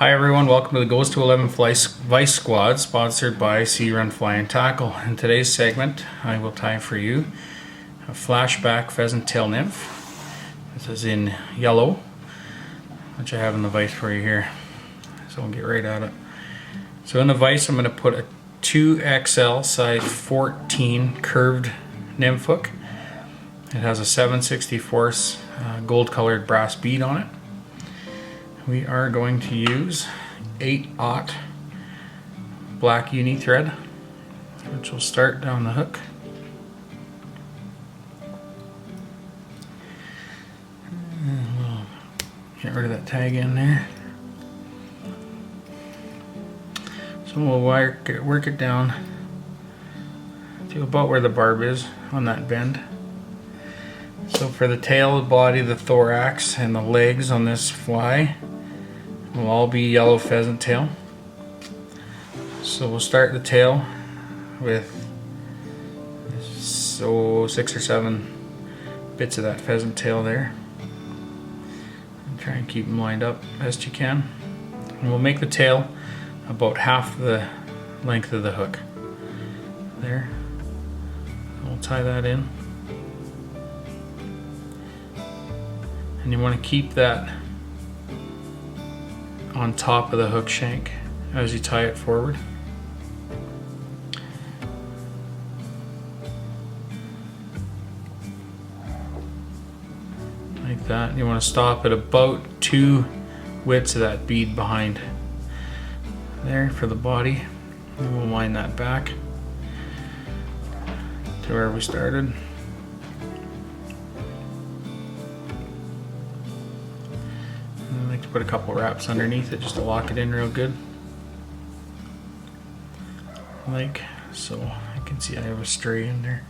Hi everyone, welcome to the Goes to 11 Vise Squad, sponsored by Sea Run Fly and Tackle. In today's segment, I will tie for you a Flashback Pheasant Tail Nymph. This is in yellow, which I have in the vise for you here. So we'll get right at it. So in the vise, I'm going to put a 2XL size 14 curved nymph hook. It has a 7/64 gold colored brass bead on it. We are going to use 8/0 black uni thread, which will start down the hook. And we'll get rid of that tag in there. So we'll work it down to about where the barb is on that bend. So for the tail, the body, the thorax, and the legs on this fly will all be yellow pheasant tail. So we'll start the tail with 6 or 7 bits of that pheasant tail there. And try and keep them lined up best you can. And we'll make the tail about half the length of the hook. There. We'll tie that in. And you want to keep that on top of the hook shank as you tie it forward. Like that. You want to stop at about 2 widths of that bead behind there for the body. And we'll wind that back to where we started. I like to put a couple wraps underneath it just to lock it in real good. Like so. I can see I have a stray in there.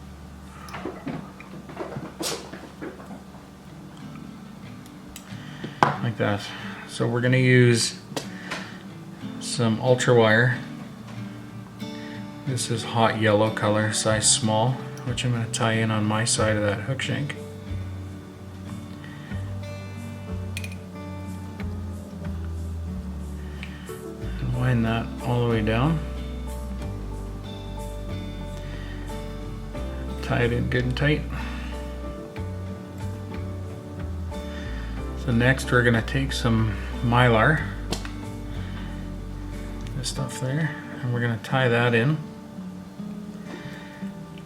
Like that. So we're going to use some ultra wire. This is hot yellow color, size small, which I'm going to tie in on my side of that hook shank. Wind that all the way down. Tie it in good and tight. So next we're going to take some Mylar, this stuff there, and we're going to tie that in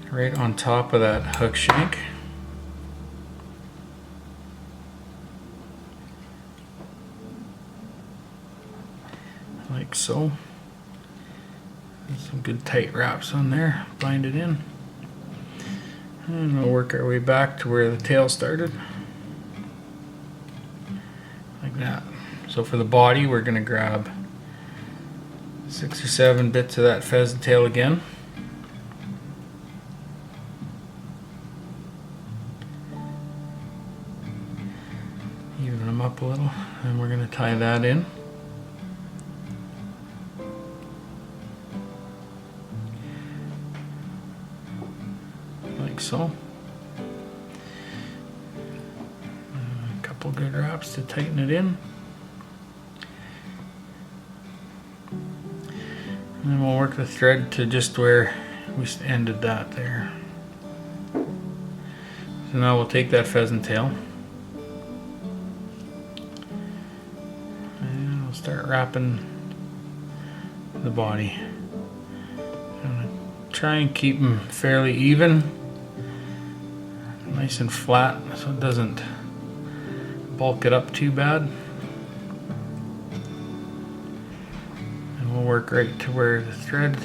right on top of that hook shank. Like so. Some good tight wraps on there, bind it in, and we'll work our way back to where the tail started, like that. So for the body, we're going to grab 6 or 7 bits of that pheasant tail again. Even them up a little, and we're going to tie that in. Like so. A couple good wraps to tighten it in. And then we'll work the thread to just where we ended that there. So now we'll take that pheasant tail and we'll start wrapping the body. I'm gonna try and keep them fairly even, nice and flat, so it doesn't bulk it up too bad. And we'll work right to where the thread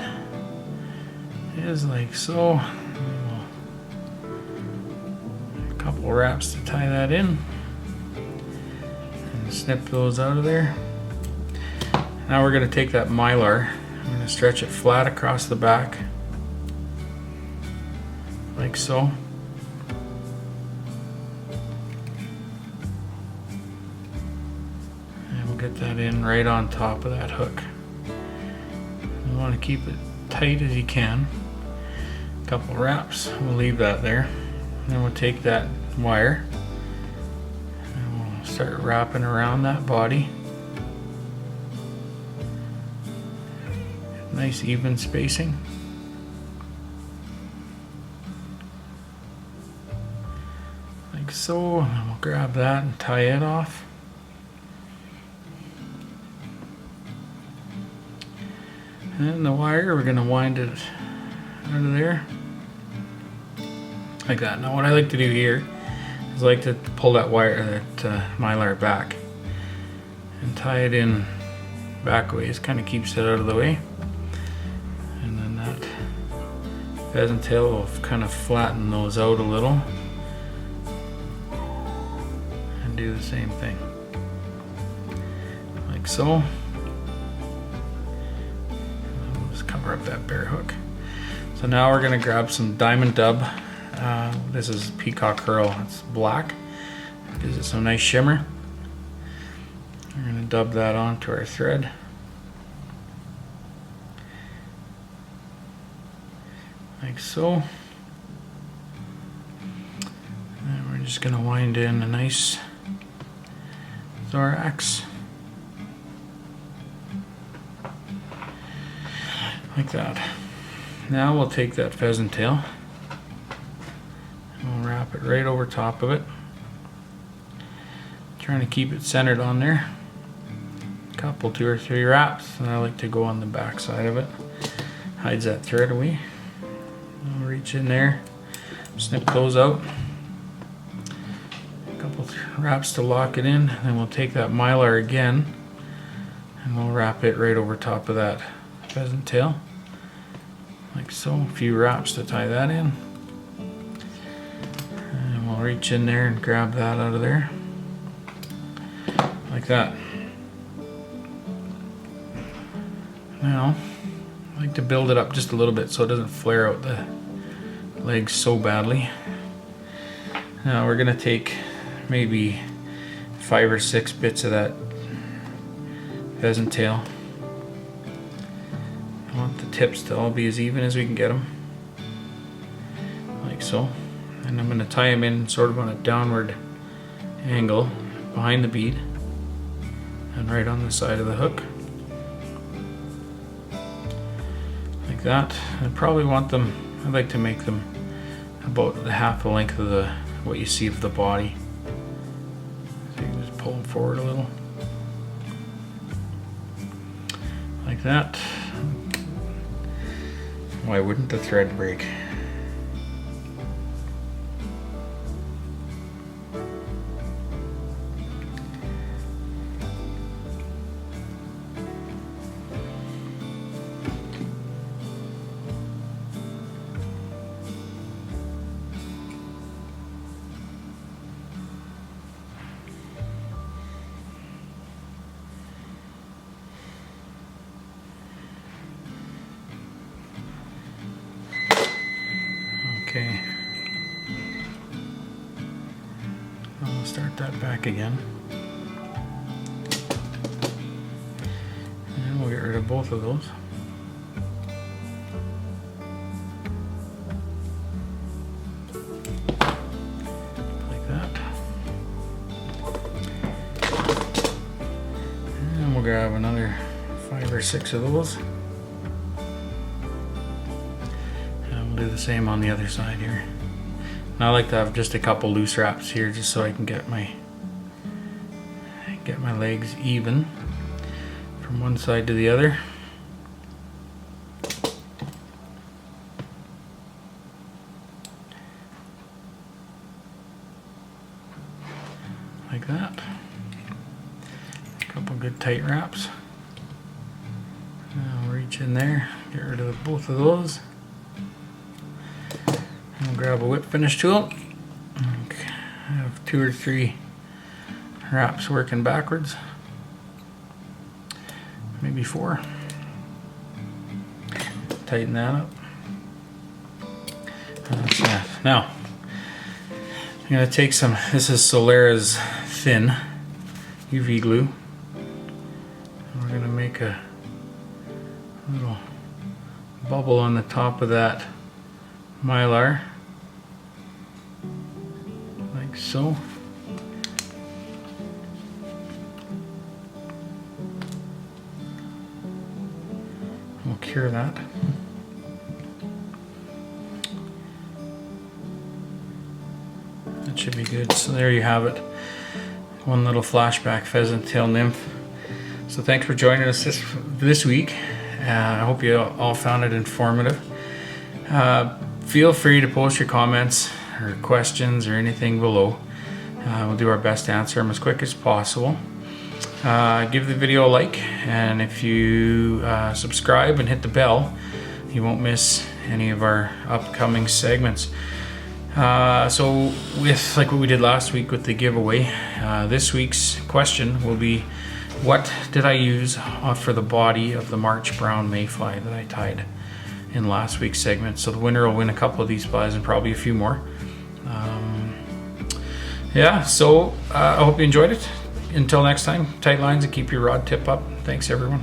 is, like so. A couple wraps to tie that in and snip those out of there. Now we're going to take that Mylar, I'm going to stretch it flat across the back like so. And we'll get that in right on top of that hook. You want to keep it tight as you can. A couple wraps, we'll leave that there. Then we'll take that wire and we'll start wrapping around that body. Nice even spacing. Like so, and we'll grab that and tie it off. And then the wire, we're going to wind it out of there. Like that. Now what I like to do here is I like to pull that wire, that Mylar back and tie it in back ways, kind of keeps it out of the way. And then that pheasant tail will kind of flatten those out a little and do the same thing. Like so. We'll just cover up that bear hook. So now we're going to grab some diamond dub. This is peacock curl, it's black, gives it some nice shimmer. We're going to dub that onto our thread. Like so. And we're just going to wind in a nice thorax. Like that. Now we'll take that pheasant tail. We'll wrap it right over top of it. Trying to keep it centered on there. Couple, 2 or 3 wraps, and I like to go on the back side of it. Hides that thread away. I'll reach in there, snip those out. A couple wraps to lock it in, and then we'll take that Mylar again, and we'll wrap it right over top of that pheasant tail. Like so, a few wraps to tie that in. And we'll reach in there and grab that out of there. Like that. Now, I like to build it up just a little bit so it doesn't flare out the legs so badly. Now we're going to take maybe 5 or 6 bits of that pheasant tail. I want the tips to all be as even as we can get them. Like so. And I'm going to tie them in sort of on a downward angle behind the bead and right on the side of the hook. Like that. I probably want them, I'd like to make them about the half the length of the what you see of the body. So you can just pull them forward a little. Like that. Why wouldn't the thread break? Okay, I'll start that back again, and we'll get rid of both of those. Like that. And we'll grab another 5 or 6 of those. Do the same on the other side here. Now I like to have just a couple loose wraps here just so I can get my legs even from one side to the other. Like that. A couple good tight wraps. Now I'll reach in there, get rid of both of those. I'll grab a whip finish tool. Okay. I have 2 or 3 wraps working backwards. Maybe 4. Tighten that up. That's that. Now, I'm going to take some, this is Solera's thin UV glue. And we're going to make a little bubble on the top of that Mylar. Like so. Okay. secure that. That should be good. So there you have it. One little Flashback Pheasant Tail Nymph. So thanks for joining us this week. I hope you all found it informative. Feel free to post your comments or questions or anything below. We'll do our best to answer them as quick as possible. Give the video a like, and if you subscribe and hit the bell, you won't miss any of our upcoming segments. So with like what we did last week with the giveaway, this week's question will be, what did I use for the body of the March brown mayfly that I tied in last week's segment? So the winner will win a couple of these flies and probably a few more. Yeah, so I hope you enjoyed it. Until next time, tight lines and keep your rod tip up. Thanks everyone.